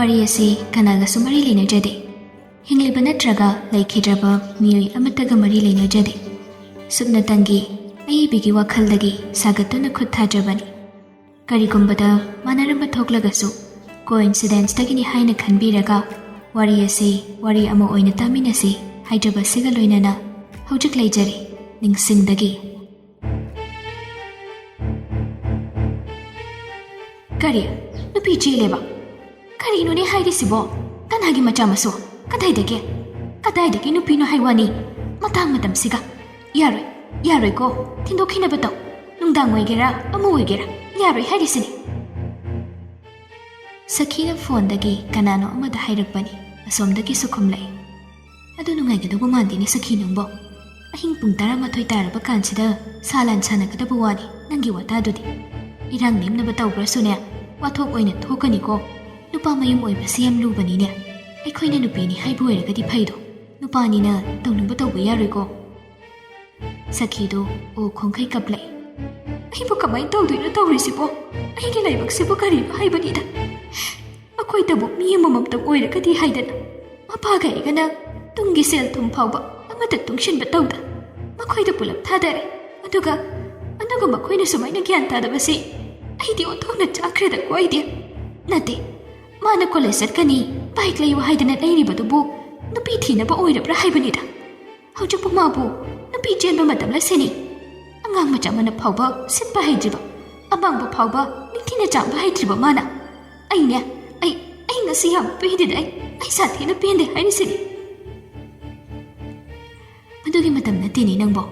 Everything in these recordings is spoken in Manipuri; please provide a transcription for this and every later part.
ꯋꯥꯔꯤ ꯑꯁꯤ ꯀꯅꯥꯒꯁꯨ ꯃꯔꯤ ꯂꯩꯅꯖꯗꯦ꯫ ꯍꯤꯡꯂꯤꯕ ꯅꯠꯇ꯭ꯔꯒ ꯂꯩꯈꯤꯗ꯭ꯔꯕ ꯃꯤꯑꯣꯏ ꯑꯃꯠꯇꯒ ꯃꯔꯤ ꯂꯩꯅꯖꯗꯦ꯫ ꯁꯨꯞꯅꯇꯪꯒꯤ ꯑꯏꯕꯤꯒꯤ ꯋꯥꯈꯜꯗꯒꯤ ꯁꯥꯒꯠꯇꯨꯅ ꯈꯨꯠ ꯊꯥꯖꯕꯅꯤ꯫ ꯀꯔꯤꯒꯨꯝꯕꯗ ꯃꯥꯟꯅꯔꯝꯕ ꯊꯣꯛꯂꯒꯁꯨ ꯀꯣꯏꯟꯁꯤꯗꯦꯟꯁꯇꯒꯤꯅꯤ ꯍꯥꯏꯅ ꯈꯟꯕꯤꯔꯒ ꯋꯥꯔꯤ ꯑꯁꯤ ꯋꯥꯔꯤ ꯑꯃ ꯑꯣꯏꯅ ꯇꯥꯃꯤꯟꯅꯁꯤ ꯍꯥꯏꯖꯕꯁꯤꯒ ꯂꯣꯏꯅꯅ ꯍꯧꯖꯤꯛ ꯂꯩꯖꯔꯤ ꯅꯤꯡꯁꯤꯡꯗꯒꯤ꯫ ꯀꯔꯤ ꯅꯨꯄꯤ ꯆꯦꯜꯂꯦꯕ? ꯀꯔꯤꯅꯣꯅꯦ ꯍꯥꯏꯔꯤꯁꯤꯕꯣ? ꯀꯅꯥꯒꯤ ꯃꯆꯥ ꯃꯁꯨ? ꯀꯗꯥꯏꯗꯒꯤ ꯅꯨꯄꯤꯅꯣ ꯍꯥꯏꯋꯥꯅꯤ? ꯃꯇꯥꯡ ꯃꯇꯝꯁꯤꯒ ꯌꯥꯔꯣꯏꯀꯣ, ꯊꯤꯟꯗꯣꯛꯈꯤꯅꯕ ꯇꯧ꯫ ꯅꯨꯡꯗꯥꯡ ꯑꯣꯏꯒꯦꯔꯥ ꯑꯃ ꯑꯣꯏꯒꯦꯔꯥ ꯌꯥꯔꯣꯏ ꯍꯥꯏꯔꯤꯁꯤꯅꯤ꯫ ꯁꯈꯤꯅ ꯐꯣꯟꯗꯒꯤ ꯀꯅꯥꯅꯣ ꯑꯃꯗ ꯍꯥꯏꯔꯛꯄꯅꯤ꯫ ꯑꯁꯣꯝꯗꯒꯤꯁꯨ ꯈꯨꯝꯂꯛꯏ꯫ ꯑꯗꯨ ꯅꯨꯡꯉꯥꯏꯒꯗꯧꯕ ꯃꯥꯟꯗꯦꯅꯦ ꯁꯈꯤ ꯅꯪꯕꯣ꯫ ꯑꯍꯤꯡ ꯄꯨꯡ 11 ꯇꯥꯔꯕ ꯀꯥꯟꯁꯤꯗ ꯁꯥꯂꯥꯟ ꯁꯥꯟꯅꯒꯗꯕ ꯋꯥꯅꯤ ꯅꯪꯒꯤ ꯋꯥꯇꯥꯗꯨꯗꯤ꯫ ꯏꯔꯥꯡ ꯅꯦꯝꯅꯕ ꯇꯧꯕ꯭ꯔꯁꯨꯅꯦ ꯋꯥꯊꯣꯛ ꯑꯣꯏꯅ ꯊꯣꯛꯀꯅꯤꯀꯣ꯫ ꯅꯨꯄꯥ ꯃꯌꯨꯝ ꯑꯣꯏꯕꯁꯤ ꯌꯥꯝ ꯂꯨꯕꯅꯤꯅꯦ꯫ ꯑꯩꯈꯣꯏꯅ ꯅꯨꯄꯤꯅꯤ ꯍꯥꯏꯕ ꯑꯣꯏꯔꯒꯗꯤ ꯐꯩꯗꯣ, ꯅꯨꯄꯥꯅꯤꯅ ꯇꯧꯅꯤꯡꯕ ꯇꯧꯕ ꯌꯥꯔꯣꯏꯀꯣ꯫ ꯁꯈꯤꯗꯣ ꯑꯣ ꯈꯣꯡꯈꯩ ꯀꯞꯂꯛꯏ꯫ ꯑꯩꯕꯨ ꯀꯃꯥꯏꯅ ꯇꯧꯗꯣꯏꯅꯣ ꯇꯧꯔꯤꯁꯤꯕꯣ? ꯑꯩꯒꯤ ꯂꯥꯏꯕꯛꯁꯤꯕꯨ ꯀꯔꯤꯅꯣ ꯍꯥꯏꯕꯅꯤꯗ꯫ ꯑꯩꯈꯣꯏꯇꯕꯨ ꯃꯤ ꯑꯃꯃꯝꯇꯪ ꯑꯣꯏꯔꯒꯗꯤ ꯍꯥꯏꯗꯅ ꯃꯄꯥꯒ ꯑꯩꯒꯅ ꯇꯨꯡꯒꯤ ꯁꯦꯜ ꯊꯨꯝ ꯐꯥꯎꯕ ꯑꯃꯠꯇ ꯇꯨꯡꯁꯤꯟꯕ ꯇꯧꯗ ꯃꯈꯣꯏꯗ ꯄꯨꯂꯞ ꯊꯥꯗꯔꯦ꯫ ꯑꯗꯨꯒ ꯃꯈꯣꯏꯅ ꯁꯨꯃꯥꯏꯅ ꯒ꯭ꯌꯥꯟ ꯇꯥꯗꯕꯁꯤ ꯑꯩꯗꯤ ꯑꯣꯟꯊꯣꯛꯅ ꯆꯥꯛꯈ꯭ꯔꯦꯗꯀꯣ ꯑꯩꯗꯤ꯫ ꯅꯠꯇꯦ, ꯃꯥꯅ ꯀꯣꯂꯦꯖ ꯆꯠꯀꯅꯤ ꯕꯥꯏꯛ ꯂꯩꯌꯨ ꯍꯥꯏꯗꯅ ꯂꯩꯔꯤꯕꯗꯨꯕꯨ ꯅꯨꯄꯤ ꯊꯤꯅꯕ ꯑꯣꯏꯔꯕ꯭ꯔꯥ ꯍꯥꯏꯕꯅꯤꯗ꯫ ꯍꯧꯖꯤꯛꯄꯨ ꯃꯥꯕꯨ ꯅꯨꯄꯤ ꯆꯦꯟꯕ ꯃꯇꯝꯂ ꯁꯤꯅꯤ? ꯑꯉꯥꯡ ꯃꯆꯥ ꯃꯅ ꯐꯥꯎꯕ ꯁꯤꯠꯄ ꯍꯩꯇ꯭ꯔꯤꯕ, ꯑꯃꯥꯡꯕ ꯐꯥꯎꯕ ꯅꯤꯡꯊꯤꯅ ꯆꯥꯡꯕ ꯍꯩꯇ꯭ꯔꯤꯕ ꯃꯥꯅ ꯑꯩ ꯉꯁꯤ ꯌꯥꯝ ꯄꯦꯟꯗꯦꯗ ꯑꯩ ꯁꯥꯊꯤꯅ ꯄꯦꯟꯗꯦ ꯍꯥꯏꯔꯤꯁꯤꯅꯤ꯫ ꯃꯗꯨꯒꯤ ꯃꯇꯝ ꯅꯠꯇꯦꯅꯦ ꯅꯪꯕꯣ꯫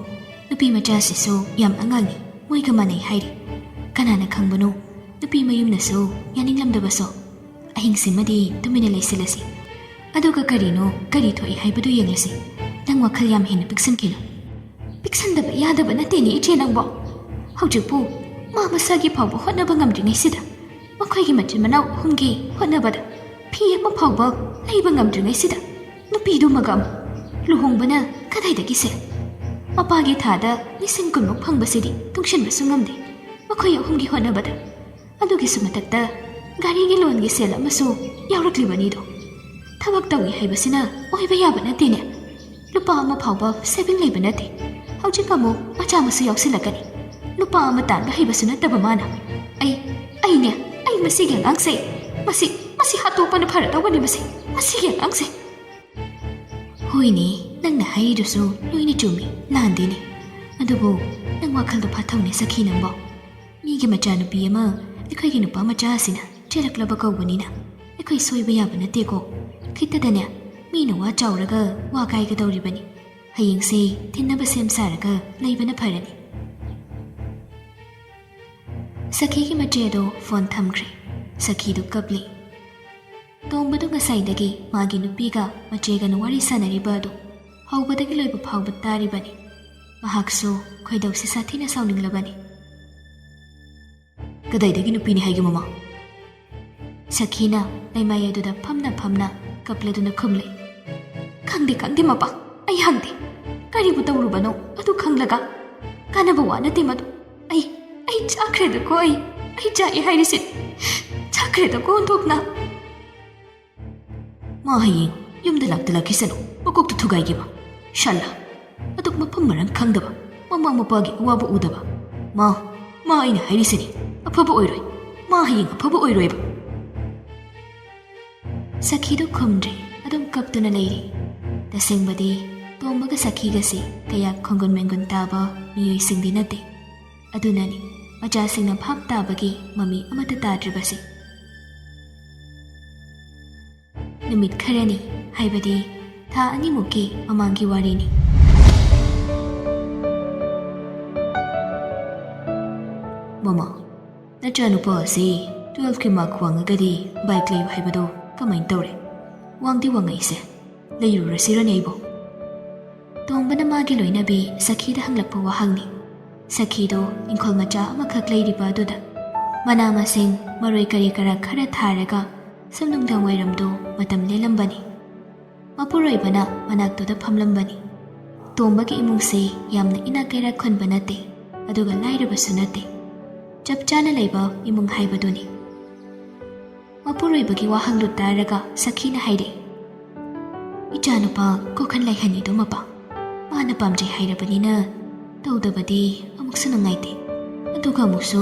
ꯅꯨꯄꯤ ꯃꯆꯥꯁꯤꯁꯨ ꯌꯥꯝ ꯑꯉꯥꯡꯅꯤ, ꯃꯣꯏꯒ ꯃꯥꯟꯅꯩ ꯍꯥꯏꯔꯤ꯫ ꯀꯅꯥꯅ ꯈꯪꯕꯅꯣ ꯅꯨꯄꯤ ꯃꯌꯨꯝꯅꯁꯨ ꯌꯥꯅꯤꯡꯂꯝꯗꯕꯁꯨ꯫ ꯑꯍꯤꯡꯁꯤꯃꯗꯤ ꯇꯨꯃꯤꯟꯅ ꯂꯩꯁꯤꯜꯂꯁꯤ, ꯑꯗꯨꯒ ꯀꯔꯤ ꯊꯣꯛꯏ ꯍꯥꯏꯕꯗꯨ ꯌꯦꯡꯂꯁꯤ꯫ ꯅꯪ ꯋꯥꯈꯜ ꯌꯥꯝ ꯍꯦꯟꯅ ꯄꯤꯛꯁꯟꯈꯤꯅꯨ꯫ ꯄꯤꯛꯁꯟꯗꯕ ꯌꯥꯗꯕ ꯅꯠꯇꯦꯅꯦ ꯏꯆꯦ ꯅꯪꯕꯣ꯫ ꯍꯧꯖꯤꯛꯄꯨ ꯃꯥ ꯃꯁꯥꯒꯤ ꯐꯥꯎꯕ ꯍꯣꯠꯅꯕ ꯉꯝꯗ꯭ꯔꯤꯉꯩꯁꯤꯗ, ꯃꯈꯣꯏꯒꯤ ꯃꯆꯤꯟ ꯃꯅꯥꯎ ꯑꯍꯨꯝꯒꯤ ꯍꯣꯠꯅꯕꯗ ꯐꯤ ꯑꯃ ꯐꯥꯎꯕ ꯂꯩꯕ ꯉꯝꯗ꯭ꯔꯤꯉꯩꯁꯤꯗ ꯅꯨꯄꯤꯗꯨꯃꯒ ꯂꯨꯍꯣꯡꯕꯅ ꯀꯗꯥꯏꯗꯒꯤ ꯁꯦꯜ? ꯃꯄꯥꯒꯤ ꯊꯥꯗ 10,000 ꯐꯪꯕꯁꯤꯗꯤ ꯇꯨꯡꯁꯤꯟꯕꯁꯨ ꯉꯝꯗꯦ ꯃꯈꯣꯏ ꯑꯍꯨꯝꯒꯤ ꯍꯣꯠꯅꯕꯗ꯫ ꯑꯗꯨꯒꯤꯁꯨ ꯃꯊꯛꯇ ꯒꯥꯔꯤꯒꯤ ꯂꯣꯟꯒꯤ ꯁꯦꯜ ꯑꯃꯁꯨ ꯌꯥꯎꯔꯛꯂꯤꯕꯅꯤꯗꯣ꯫ ꯊꯕꯛ ꯇꯧꯏ ꯍꯥꯏꯕꯁꯤꯅ ꯑꯣꯏꯕ ꯌꯥꯕ ꯅꯠꯇꯦꯅꯦ꯫ ꯂꯨꯄꯥ ꯑꯃ ꯐꯥꯎꯕ ꯁꯦꯚꯤꯡ ꯂꯩꯕ ꯅꯠꯇꯦ꯫ ꯍꯧꯖꯤꯛ ꯑꯃꯨꯛ ꯃꯆꯥ ꯃꯁꯨ ꯌꯥꯎꯁꯤꯜꯂꯛꯀꯅꯤ꯫ ꯂꯨꯄꯥ ꯑꯃ ꯇꯥꯟꯕ ꯍꯩꯕꯁꯨ ꯅꯠꯇꯕ ꯃꯥꯅ꯫ ꯑꯩ ꯃꯁꯤꯒꯤ ꯑꯉꯥꯡꯁꯦ ꯃꯁꯤ ꯍꯥꯠꯇꯣꯛꯄꯅ ꯐꯔꯗꯧꯕꯅꯤ ꯃꯁꯤꯒꯤ ꯑꯉꯥꯡꯁꯦ꯫ ꯍꯣꯏꯅꯦ, ꯅꯪꯅ ꯍꯥꯏꯔꯤꯗꯨꯁꯨ ꯂꯣꯏꯅ ꯆꯨꯝꯃꯤ, ꯂꯥꯟꯗꯦꯅꯦ꯫ ꯑꯗꯨꯕꯨ ꯅꯪ ꯋꯥꯈꯜꯗꯣ ꯐꯥꯊꯧꯅꯦ ꯁꯈꯤ ꯅꯪꯕꯣ꯫ ꯃꯤꯒꯤ ꯃꯆꯥꯅꯨꯄꯤ ꯑꯃ ꯑꯩꯈꯣꯏꯒꯤ ꯅꯨꯄꯥ ꯃꯆꯥ ꯑꯁꯤꯅ ꯆꯦꯜꯂꯛꯂꯕ ꯀꯧꯕꯅꯤꯅ ꯑꯩꯈꯣꯏ ꯁꯣꯏꯕ ꯌꯥꯕ ꯅꯠꯇꯦꯀꯣ꯫ ꯈꯤꯇꯗꯅꯦ ꯃꯤꯅ ꯋꯥ ꯆꯥꯎꯔꯒ ꯋꯥ ꯀꯥꯏꯒꯗꯧꯔꯤꯕꯅꯤ꯫ ꯍꯌꯦꯡꯁꯦ ꯊꯤꯟꯅꯕ ꯁꯦꯝ ꯁꯥꯔꯒ ꯂꯩꯕꯅ ꯐꯔꯅꯤ꯫ ꯁꯈꯤꯒꯤ ꯃꯆꯦꯗꯣ ꯐꯣꯟ ꯊꯝꯈ꯭ꯔꯦ꯫ ꯁꯈꯤꯗꯨ ꯀꯞꯂꯤ꯫ ꯇꯣꯝꯕꯗꯨ ꯉꯁꯥꯏꯗꯒꯤ ꯃꯥꯒꯤ ꯅꯨꯄꯤꯒ ꯃꯆꯦꯒꯅ ꯋꯥꯔꯤ ꯁꯥꯟꯅꯔꯤꯕ ꯑꯗꯨ ꯍꯧꯕꯗꯒꯤ ꯂꯣꯏꯕ ꯐꯥꯎꯕ ꯇꯥꯔꯤꯕꯅꯤ꯫ ꯃꯍꯥꯛꯁꯨ ꯈꯣꯏꯗꯧꯁꯤ ꯁꯥꯊꯤꯅ ꯁꯥꯎꯅꯤꯡꯂꯕꯅꯤ꯫ ꯀꯗꯥꯏꯗꯒꯤ ꯅꯨꯄꯤꯅꯤ ꯍꯥꯏꯒꯦ ꯃꯃꯥ? ꯁꯈꯤꯅ ꯂꯩꯃꯥꯏ ꯑꯗꯨꯗ ꯐꯝꯅ ꯀꯞꯂꯗꯨꯅ ꯈꯨꯝꯂꯛꯏ꯫ ꯈꯪꯗꯦ ꯃꯄꯥ, ꯑꯩ ꯍꯪꯗꯦ꯫ ꯀꯔꯤꯕꯨ ꯇꯧꯔꯨꯕꯅꯣ ꯑꯗꯨ ꯈꯪꯂꯒ? ꯀꯥꯟꯅꯕ ꯋꯥ ꯅꯠꯇꯦ ꯃꯗꯨ꯫ ꯑꯩ ꯆꯥꯛꯈ꯭ꯔꯦꯗꯀꯣ ꯑꯩ ꯆꯥꯛꯑꯦ ꯍꯥꯏꯔꯤꯁꯤ ꯆꯥꯛꯈ꯭ꯔꯦꯗꯀꯣ ꯑꯣꯟꯊꯣꯛꯅ꯫ ꯃꯥ ꯍꯌꯦꯡ ꯌꯨꯝꯗ ꯂꯥꯛꯈꯤꯁꯅꯨ, ꯃꯀꯣꯛꯇ ꯊꯨꯒꯥꯏꯒꯦꯕ ꯁꯜꯂꯥ꯫ ꯑꯗꯨꯛ ꯃꯐꯝ ꯃꯔꯥꯡ ꯈꯪꯗꯕ, ꯃꯃꯥ ꯃꯄꯥꯒꯤ ꯑꯋꯥꯕ ꯎꯗꯕ ꯃꯥ ꯑꯩꯅ ꯍꯥꯏꯔꯤꯁꯤꯅꯤ ꯑꯐꯕ ꯑꯣꯏꯔꯣꯏ꯫ ꯃꯥ ꯍꯌꯦꯡ ꯑꯐꯕ ꯑꯣꯏꯔꯣꯏꯕ꯫ ꯁꯈꯤꯗꯨ ꯈꯨꯝꯗ꯭ꯔꯤ, ꯑꯗꯨꯝ ꯀꯞꯇꯨꯅ ꯂꯩꯔꯤ꯫ ꯇꯁꯦꯡꯕꯗꯤ ꯇꯣꯝꯕꯒ ꯁꯈꯤꯒꯁꯤ ꯀꯌꯥ ꯈꯣꯡꯒꯨꯟ ꯃꯦꯟꯒꯨꯟ ꯇꯥꯕ ꯃꯤꯑꯣꯏꯁꯤꯡꯗꯤ ꯅꯠꯇꯦ꯫ ꯑꯗꯨꯅꯅꯤ ꯃꯆꯥꯁꯤꯡꯅ ꯚꯥꯞ ꯇꯥꯕꯒꯤ ꯃꯃꯤ ꯑꯃꯠꯇ ꯇꯥꯗ꯭ꯔꯤꯕꯁꯤ꯫ ꯅꯨꯃꯤꯠ ꯈꯔꯅꯤ, ꯍꯥꯏꯕꯗꯤ ꯊꯥ 2ꯃꯨꯛꯀꯤ ꯃꯃꯥꯡꯒꯤ ꯋꯥꯔꯤꯅꯤ꯫ ꯃꯃꯥ, ꯅꯆꯥꯅꯨꯄꯥ ꯑꯁꯤ 12ꯀꯤ ꯃꯥꯔꯛ ꯋꯥꯡꯉꯒꯗꯤ ꯕꯥꯏꯛ ꯂꯩꯌꯨ ꯍꯥꯏꯕꯗꯣ ꯀꯃꯥꯏꯅ ꯇꯧꯔꯦ? ꯋꯥꯡꯗꯤ ꯋꯥꯡꯉꯛꯏꯁꯦ, ꯂꯩꯔꯨꯔꯁꯤꯔꯅꯦ ꯑꯩꯕꯣ? ꯇꯣꯝꯕꯅ ꯃꯥꯒꯤ ꯂꯣꯏꯅꯕꯤ ꯁꯈꯤꯗ ꯍꯪꯂꯛꯄ ꯋꯥꯍꯪꯅꯤ꯫ ꯁꯈꯤꯗꯣ ꯏꯪꯈꯣꯜ ꯃꯆꯥ ꯑꯃꯈꯛ ꯂꯩꯔꯤꯕ ꯑꯗꯨꯗ ꯃꯅꯥ ꯃꯁꯤꯡ ꯃꯔꯣꯏ ꯀꯔꯤ ꯀꯔꯥ ꯈꯔ ꯊꯥꯔꯒ ꯁꯨꯝ ꯅꯨꯡꯗꯥꯡ ꯋꯥꯏꯔꯝꯗꯣ ꯃꯇꯝ ꯂꯦꯜꯂꯝꯕꯅꯤ꯫ ꯃꯄꯨꯔꯣꯏꯕꯅ ꯃꯅꯥꯛꯇꯨꯗ ꯐꯝꯂꯝꯕꯅꯤ꯫ ꯇꯣꯝꯕꯒꯤ ꯏꯃꯨꯡꯁꯦ ꯌꯥꯝꯅ ꯏꯅꯥꯛ ꯀꯩꯔꯥꯛ ꯈꯨꯟꯕ ꯅꯠꯇꯦ, ꯑꯗꯨꯒ ꯂꯥꯏꯔꯕꯁꯨ ꯅꯠꯇꯦ꯫ ꯆꯞ ꯆꯥꯅ ꯂꯩꯕ ꯏꯃꯨꯡ ꯍꯥꯏꯕꯗꯨꯅꯤ꯫ ꯃꯄꯨꯔꯣꯏꯕꯒꯤ ꯋꯥꯍꯪꯂꯨ ꯇꯥꯔꯒ ꯁꯈꯤꯅ ꯍꯥꯏꯔꯛꯏ, "ꯏꯆꯥꯅꯨꯄꯥ ꯀꯣꯈꯟ ꯂꯩꯍꯟꯅꯤꯗꯣ ꯃꯄꯥ, ꯃꯥꯅ ꯄꯥꯝꯖꯩ ꯍꯥꯏꯔꯕꯅꯤꯅ ꯇꯧꯗꯕꯗꯤ ꯑꯃꯨꯛꯁꯨ ꯅꯨꯡꯉꯥꯏꯇꯦ, ꯑꯗꯨꯒ ꯑꯃꯨꯛꯁꯨ